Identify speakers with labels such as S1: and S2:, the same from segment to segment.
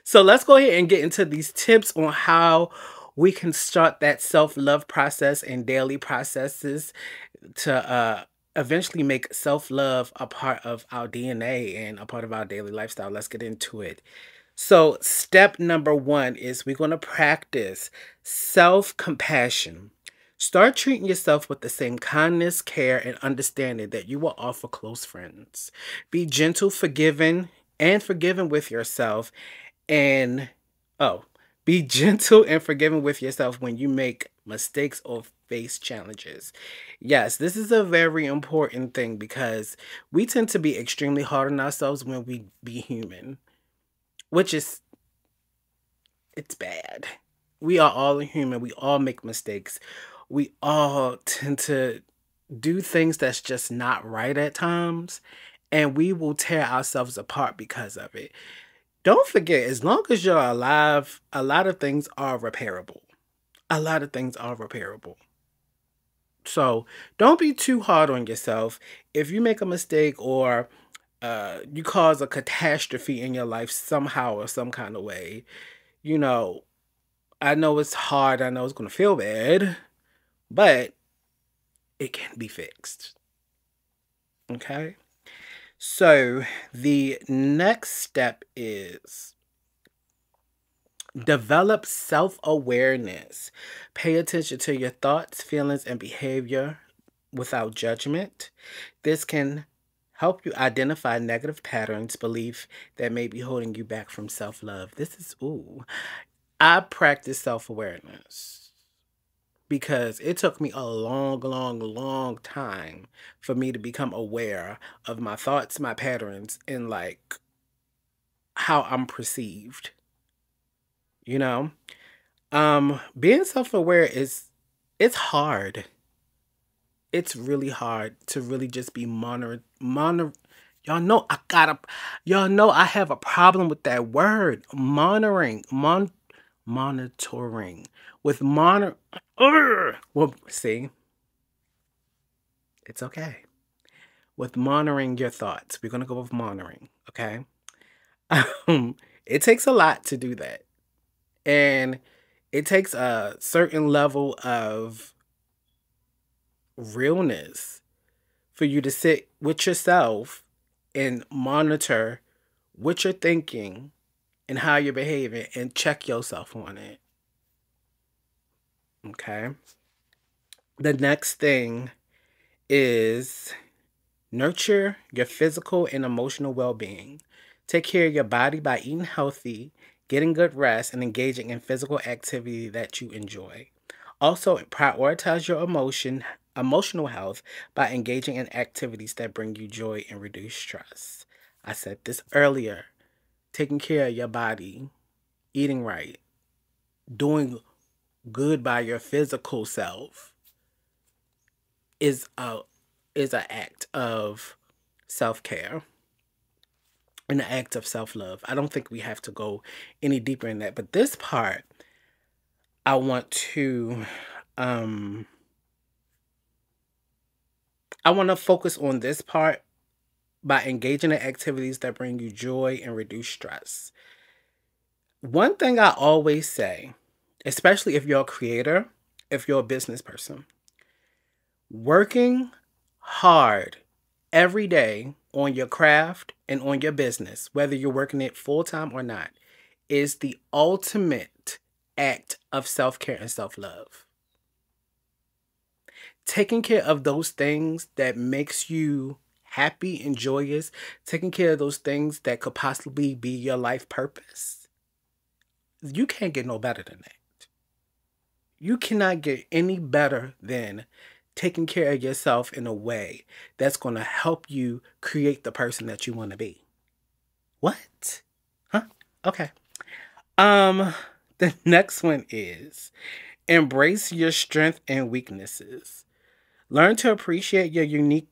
S1: So let's go ahead and get into these tips on how we can start that self-love process and daily processes to eventually make self-love a part of our DNA and a part of our daily lifestyle. Let's get into it. So, step number one is we're going to practice self compassion. Start treating yourself with the same kindness, care, and understanding that you will offer close friends. Be gentle, forgiving, and forgiving with yourself. And, oh, be gentle and forgiving with yourself when you make mistakes or face challenges. Yes, this is a very important thing because we tend to be extremely hard on ourselves when we be human, which is it's bad. We are all human. We all make mistakes. We all tend to do things that's just not right at times, and we will tear ourselves apart because of it. Don't forget, as long as you're alive, a lot of things are repairable. A lot of things are repairable. So don't be too hard on yourself. If you make a mistake or you cause a catastrophe in your life somehow or some kind of way, you know, I know it's hard. I know it's going to feel bad, but it can be fixed. Okay. So the next step is develop self awareness. Pay attention to your thoughts, feelings, and behavior without judgment. This can help you identify negative patterns, belief that may be holding you back from self love. This is, ooh, I practice self awareness because it took me a long, long, long time for me to become aware of my thoughts, my patterns, and like how I'm perceived. You know, being self-aware is it's hard. It's really hard to really just be monitor. Y'all know I got a. Y'all know I have a problem with that word monitoring with monitor. Well, see, it's okay. With monitoring your thoughts. We're gonna go with monitoring, okay? It takes a lot to do that. And it takes a certain level of realness for you to sit with yourself and monitor what you're thinking and how you're behaving and check yourself on it. Okay. The next thing is nurture your physical and emotional well being. Take care of your body by eating healthy, getting good rest, and engaging in physical activity that you enjoy. Also, prioritize your emotional health by engaging in activities that bring you joy and reduce stress. I said this earlier. Taking care of your body, eating right, doing good by your physical self is a is an act of self-care and an act of self-love. I don't think we have to go any deeper in that, but this part I want to um I want to focus on this part by engaging in activities that bring you joy and reduce stress. One thing I always say, especially if you're a creator, if you're a business person, working hard every day on your craft and on your business, whether you're working it full time or not, is the ultimate act of self care and self love. Taking care of those things that makes you happy and joyous, taking care of those things that could possibly be your life purpose, you can't get no better than that. You cannot get any better than taking care of yourself in a way that's going to help you create the person that you want to be. What? Huh? Okay. Um the next one is embrace your strength and weaknesses. Learn to appreciate your unique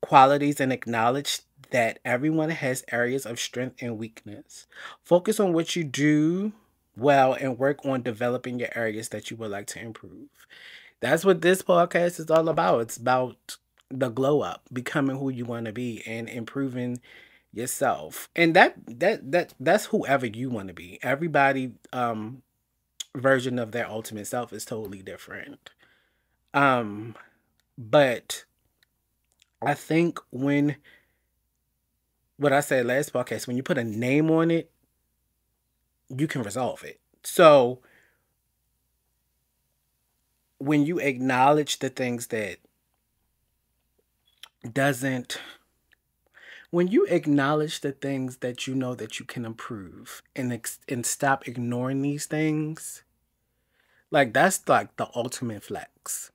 S1: qualities and acknowledge that everyone has areas of strength and weakness. Focus on what you do well and work on developing your areas that you would like to improve. That's what this podcast is all about. It's about the glow up, becoming who you want to be and improving yourself. And that's whoever you want to be. Everybody version of their ultimate self is totally different. Um but I think when what I said last podcast, when you put a name on it, you can resolve it. So when you acknowledge the things that doesn't when you acknowledge the things that you know that you can improve and and stop ignoring these things, like that's like the ultimate flex.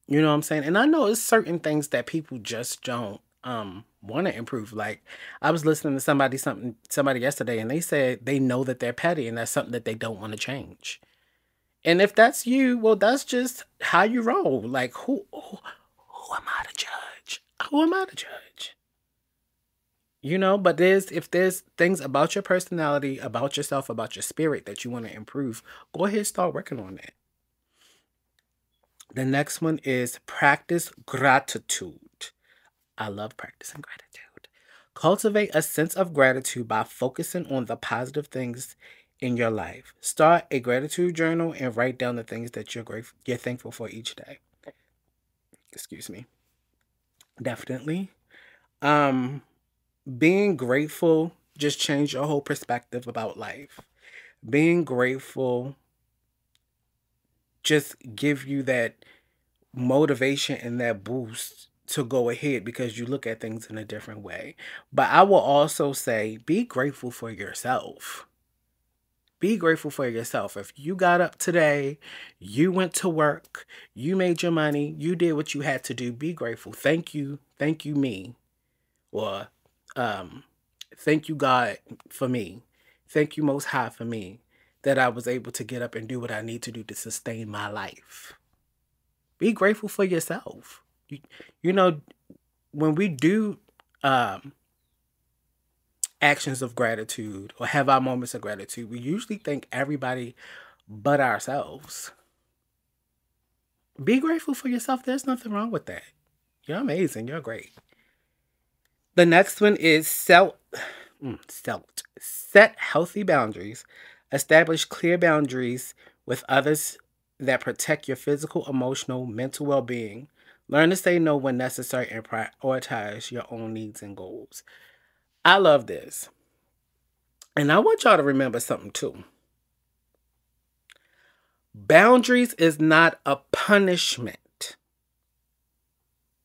S1: You know what I'm saying? And I know it's certain things that people just don't want to improve. Like I was listening to somebody yesterday and they said they know that they're petty and that's something that they don't want to change. And if that's you, well that's just how you roll. Like who am I to judge? Who am I to judge? You know, but if there's things about your personality, about yourself, about your spirit that you want to improve, go ahead and start working on that. The next one is practice gratitude. I love practicing gratitude. Cultivate a sense of gratitude by focusing on the positive things in your life. Start a gratitude journal and write down the things that you're thankful for each day. Excuse me. Definitely. Um being grateful just changed your whole perspective about life. Being grateful just give you that motivation and that boost to go ahead because you look at things in a different way. But I will also say be grateful for yourself. Be grateful for yourself. If you got up today, you went to work, you made your money, you did what you had to do, be grateful. Thank you. Thank you, me. Or um, thank you, God, for me. Thank you, Most High, for me that I was able to get up and do what I need to do to sustain my life. Be grateful for yourself. You know, when we do um, actions of gratitude or have our moments of gratitude, we usually thank everybody but ourselves. Be grateful for yourself. There's nothing wrong with that. You're amazing. You're great. The next one is set healthy boundaries. Establish clear boundaries with others that protect your physical, emotional, mental well-being. Learn to say no when necessary and prioritize your own needs and goals. I love this. And I want y'all to remember something too. Boundaries is not a punishment.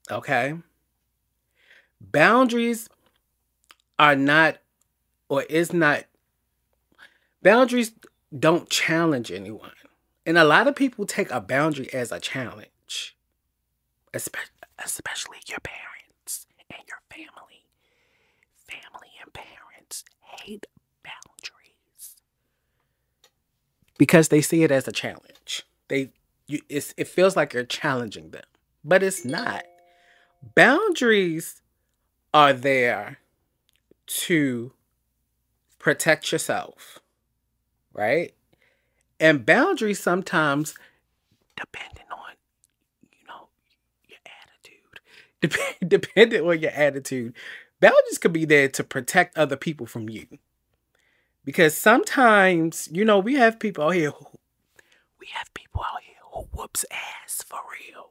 S1: Okay? Boundaries are not or is not boundaries don't challenge anyone. And a lot of people take a boundary as a challenge, especially your parents and your family. Family and parents hate boundaries because they see it as a challenge. It feels like you're challenging them, but it's not. Boundaries are there to protect yourself, right? And boundaries sometimes, depending on, you know, your attitude, depending on your attitude, boundaries could be there to protect other people from you. Because sometimes, we have people out here who whoops ass for real.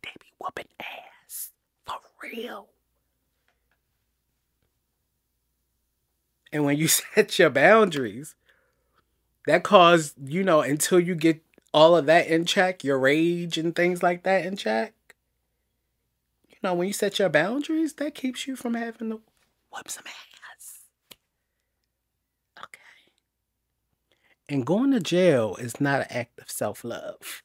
S1: They be whooping ass for real. And when you set your boundaries, that cause, until you get all of that in check, your rage and things like that in check, when you set your boundaries, that keeps you from having to whoop some ass. Okay. And going to jail is not an act of self-love.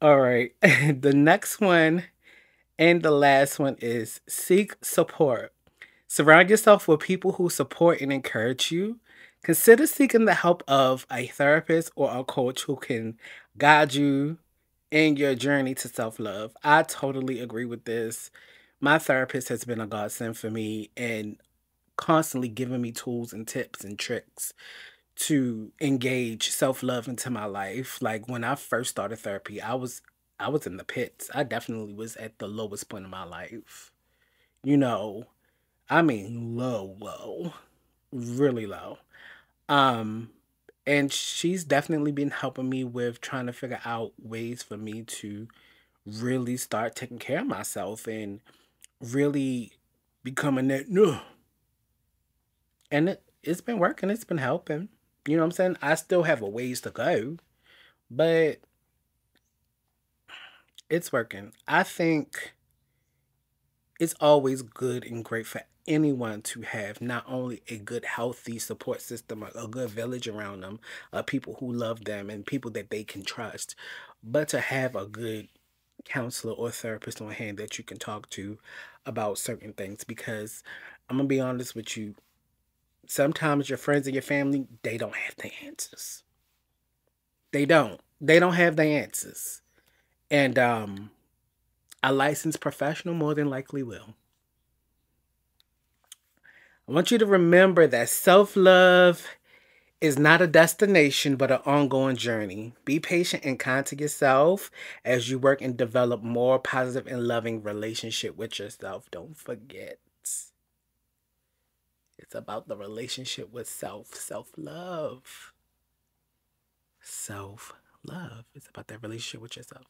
S1: All right. The next one and the last one is seek support. Surround yourself with people who support and encourage you. Consider seeking the help of a therapist or a coach who can guide you in your journey to self love. I totally agree with this. My therapist has been a godsend for me and constantly giving me tools and tips and tricks to engage self love into my life. Like when I first started therapy, I was I was in the pits. I definitely was at the lowest point of my life. You know, I mean low, low, really low. Um, and she's definitely been helping me with trying to figure out ways for me to really start taking care of myself and really becoming that. No, and it's been working. It's been helping. You know what I'm saying? I still have a ways to go, but it's working. I think it's always good and great for anyone to have not only a good healthy support system, a good village around them, people who love them and people that they can trust, but to have a good counselor or therapist on hand that you can talk to about certain things. Because I'm gonna be honest with you, sometimes your friends and your family, they don't have the answers. They don't have the answers. And a licensed professional more than likely will. I want you to remember that self love is not a destination, but an ongoing journey. Be patient and kind to yourself as you work and develop more positive and loving relationship with yourself. Don't forget, it's about the relationship with self love. Self love. It's about that relationship with yourself.